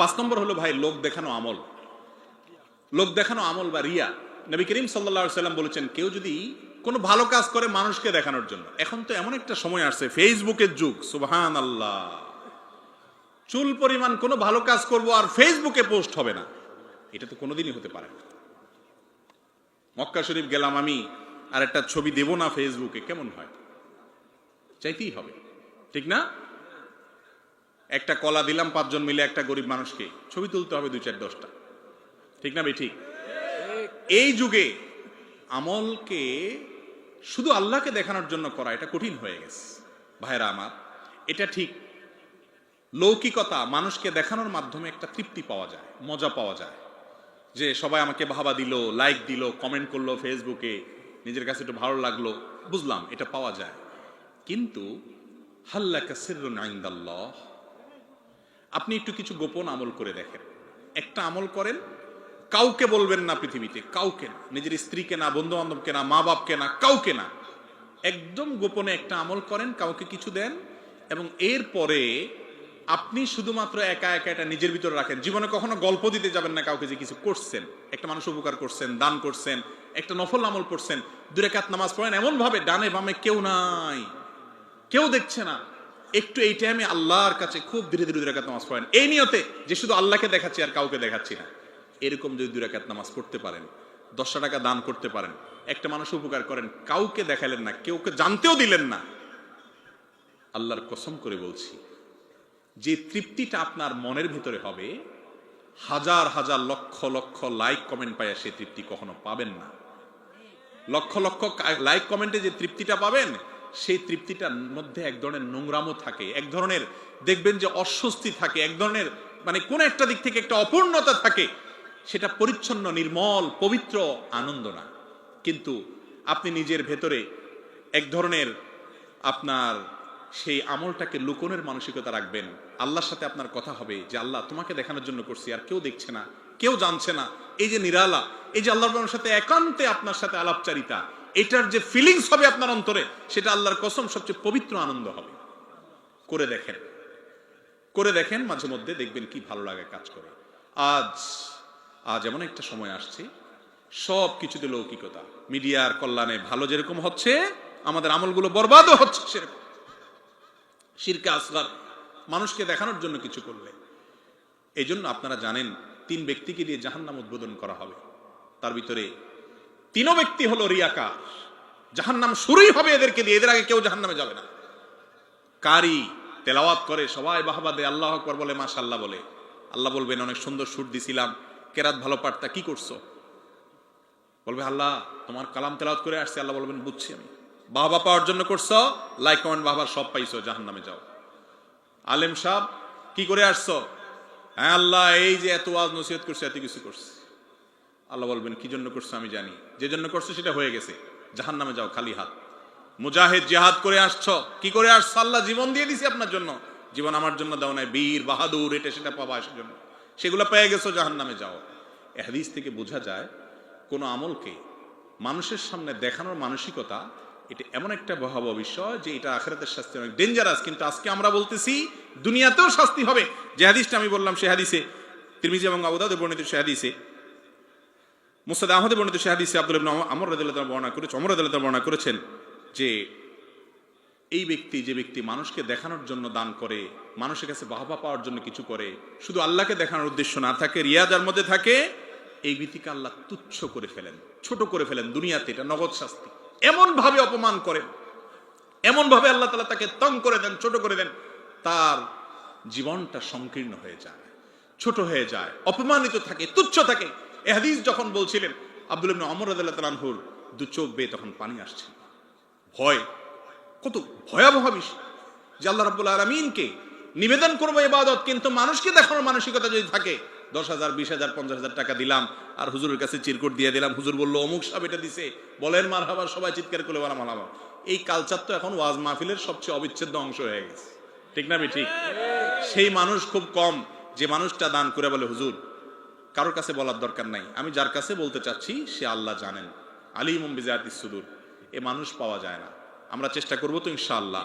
5 নম্বর হলো ভাই লোক দেখানো আমল। লোক দেখানো আমল বা রিয়া। নবী করিম সাল্লাল্লাহু আলাইহি ওয়াসাল্লাম বলেছেন, কেউ যদি কোনো ভালো কাজ করে মানুষকে দেখানোর জন্য, এখন তো এমন একটা সময় আসছে ফেসবুকের যুগ, সুবহানাল্লাহ, চুল পরিমাণ কোনো ভালো কাজ করব আর ফেসবুকে পোস্ট হবে না, এটা তো কোনোদিনই হতে পারে না। মক্কা শরীফ গেলাম আমি, আর একটা ছবি দেব না ফেসবুকে, কেমন হয়? চাইতেই হবে, ঠিক না? একটা কলা দিলাম 5 জন মিলে একটা গরিব মানুষকে, ছবি তুলতে হবে 2-4-10টা, ঠিক না ভাই? ঠিক। এই যুগে আমলকে শুধু আল্লাহকে দেখানোর জন্য করা এটা কঠিন হয়ে গেছে ভাইরা আমার। এটা ঠিক, লৌকিকতা মানুষকে দেখানোর মাধ্যমে একটা তৃপ্তি পাওয়া যায়, মজা পাওয়া যায়, যে সবাই আমাকে বাহবা দিল, লাইক দিল, কমেন্ট করলো ফেসবুকে, নিজের কাছে একটু ভালো লাগলো, বুঝলাম, এটা পাওয়া যায়। কিন্তু হাল্লাকা সিররুন ইনদাল্লাহ, আপনি একটু কিছু গোপন আমল করে দেখেন। একটা আমল করেন, কাউকে বলবেন না, পৃথিবীতে কাউকে না, নিজের স্ত্রীকে না, বন্ধু বান্ধবকে না, মা বাপকে না, কাউকে না, একদম গোপনে একটা আমল করেন, কাউকে কিছু দেন, এবং এরপরে আপনি শুধুমাত্র একা একা এটা নিজের ভিতরে রাখেন। জীবনে কখনো গল্প দিতে যাবেন না কাউকে যে কিছু করছেন, একটা মানুষ উপকার করছেন, দান করছেন, একটা নফল আমল করছেন, 2 রাকাত নামাজ পড়েন, এমন ভাবে ডানে বামে কেউ নাই, কেউ দেখছে না, একটু এই টাইমে আল্লাহর কাছে খুব ধীরে ধীরে 2 রাকাত নামাজ পড়েন, এই নিয়তে যে শুধু আল্লাহকে দেখাচ্ছি আর কাউকে দেখাচ্ছি না। এরকম যদি 2 রাকাত নামাজ পড়তে পারেন, 10 টাকা দান করতে পারেন, একটা মানুষ উপকার করেন, কাউকে দেখালেন না, কেউকে জানতেও দিলেন না, আল্লাহর কসম করে বলছি, যে তৃপ্তিটা আপনার মনের ভিতরে হবে, হাজার হাজার লক্ষ লক্ষ লাইক কমেন্ট পায় সেই তৃপ্তি কখনো পাবেন না। লক্ষ লক্ষ লাইক কমেন্টে যে তৃপ্তিটা পাবেন, সেই তৃপ্তিটার মধ্যে এক ধরনের নোংরামো থাকে, এক ধরনের দেখবেন যে অস্বস্তি থাকে, এক ধরনের মানে কোন একটা দিক থেকে একটা অপূর্ণতা থাকে, সেটা পরিচ্ছন্ন, নির্মল, পবিত্র আনন্দ না। কিন্তু আপনি নিজের ভেতরে এক ধরনের আপনার সেই আমলটাকে লুকোনের মানসিকতা রাখবেন, আল্লাহর সাথে আপনার কথা হবে যে আল্লাহ তোমাকে দেখানোর জন্য করছি, আর কেউ দেখছে না, কেউ জানছে না। এই যে নিরালা, এই যে আল্লাহর সাথে একান্তে আপনার সাথে আলাপচারিতা, এটার যে ফিলিংস হবে আপনার অন্তরে, সেটা আল্লাহর কসম সবচেয়ে পবিত্র আনন্দ হবে। করে দেখেন, করে দেখেন, মাঝে মধ্যে দেখবেন কি ভালো লাগে কাজ করে। আজ এমন একটা সময় আসছে, সব কিছুতে লৌকিকতা, মিডিয়ার কল্যাণে ভালো যেরকম হচ্ছে, আমাদের আমলগুলো বরবাদও হচ্ছে সেরকম। শিরকে আসগার, মানুষকে দেখানোর জন্য কিছু করলে। এই জন্য আপনারা জানেন 3 ব্যক্তিকে দিয়ে জাহান্নাম উদ্বোধন করা হবে, তার ভিতরে 3 ব্যক্তি হলো রিয়াকার, জাহান্নাম শুরুই হবে এদেরকে দিয়ে, এদের আগে কেউ জাহান্নামে যাবে না। কারি তেলাওয়াত করে, সবাই বাহবা দেয়, আল্লাহু আকবার বলে, মাশাআল্লাহ বলে, আল্লাহ বলবেন অনেক সুন্দর সুর দিছিলাম, কেরাত ভালো পারতা, কি করছো? বলবে আল্লাহ তোমার কালাম তেলাওয়াত করে আসছে, আল্লাহ বলবেন বুঝছি আমি, বাহবা পাওয়ার জন্য করছো, লাইক কমেন্ট বাহবার সব পাইছো, জাহান্নামে যাও। আলেম সাহেব কি করে আসছো? হ্যাঁ আল্লাহ এই যে এত ওয়াজ নসিহত করছে, এত কিছু করছে। আল্লাহ বলবেন কি জন্য করছো আমি জানি, যে জন্য করছো সেটা হয়ে গেছে, জাহান্নামে যাও খালি হাত। মুজাহিদ জিহাদ করে আসছো, কি করে আসছো? আল্লাহ জীবন দিয়ে দিছি আপনার জন্য, জীবন আমার জন্য দাও নাই, বীর বাহাদুর এটা সেটা পাবা, সেজন্য সেগুলো পেয়ে গেছো, জাহান্নামে যাও। এই হাদিস থেকে বোঝা যায় কোন আমলকে মানুষের সামনে দেখানোর মানসিকতা, এটা এমন একটা ভয়াবহ বিষয় যে এটা আখিরাতের শাস্তি অনেক ডেঞ্জারাস। কিন্তু আজকে আমরা বলতেছি দুনিয়াতেও শাস্তি হবে। যে হাদিসটা আমি বললাম, সে হাদিসে তিরমিজি এবং আবু দাউদে বর্ণিত, সে হাদিসে মুসনাদ আহমদে বর্ণিত, সে হাদিসে আব্দুল্লাহ ইবনে আমর রাদিয়াল্লাহু তাআলা বর্ণনা করেছেন, ওমর রাদিয়াল্লাহু তাআলা বর্ণনা করেছেন যে এই ব্যক্তি, যে ব্যক্তি মানুষকে দেখানোর জন্য দান করে, মানুষের কাছে বাহবা পাওয়ার জন্য কিছু করে, শুধু আল্লাহকে দেখানোর উদ্দেশ্য না থাকে, রিয়া যার মধ্যে থাকে, এই ব্যক্তিকে আল্লাহ তুচ্ছ করে ফেলেন, ছোট করে ফেলেন দুনিয়াতে, এটা নগদ শাস্তি। এমন ভাবে অপমান করেন, এমন ভাবে আল্লাহ তাআলা তাকে তং করে দেন, ছোট করে দেন, তার জীবনটা সংকীর্ণ হয়ে যায়, ছোট হয়ে যায়, অপমানিত থাকে, তুচ্ছ থাকে। এই হাদিস যখন বলছিলেন, আব্দুল্লাহ ইবনে আমর রাদিয়াল্লাহু তাআলা আনহুর 2 চোখ বেয়ে তখন পানি আসছে। ভয়, কত ভয়াবহ বিষয় যে আল্লাহ রাব্বুল আলামিনকে নিবেদন করবো ইবাদত, কিন্তু মানুষকে দেখানোর মানসিকতা যদি থাকে, 10,000 20,000 50,000 টাকা দিলাম আর হুজুরের কাছে চিরকুট দিয়ে দিলাম, হুজুর বললো অমুক সাহেব এটা দিছে, বলেন মারহাবা, সবাই চিৎকার করে বলা মারহাবা। এই কালচার তো এখন ওয়াজ মাহফিলের সবচেয়ে অবিচ্ছেদ্য অংশ হয়ে গেছে, ঠিক না? ঠিক। সেই মানুষ খুব কম যে মানুষটা দান করে বলে হুজুর কারোর কাছে বলার দরকার নাই, আমি যার কাছে বলতে চাচ্ছি সে আল্লাহ জানেন, আলিমুম বিযাতিস সুদূর। এ মানুষ পাওয়া যায় না। আমরা চেষ্টা করবো তো ইনশাআল্লাহ।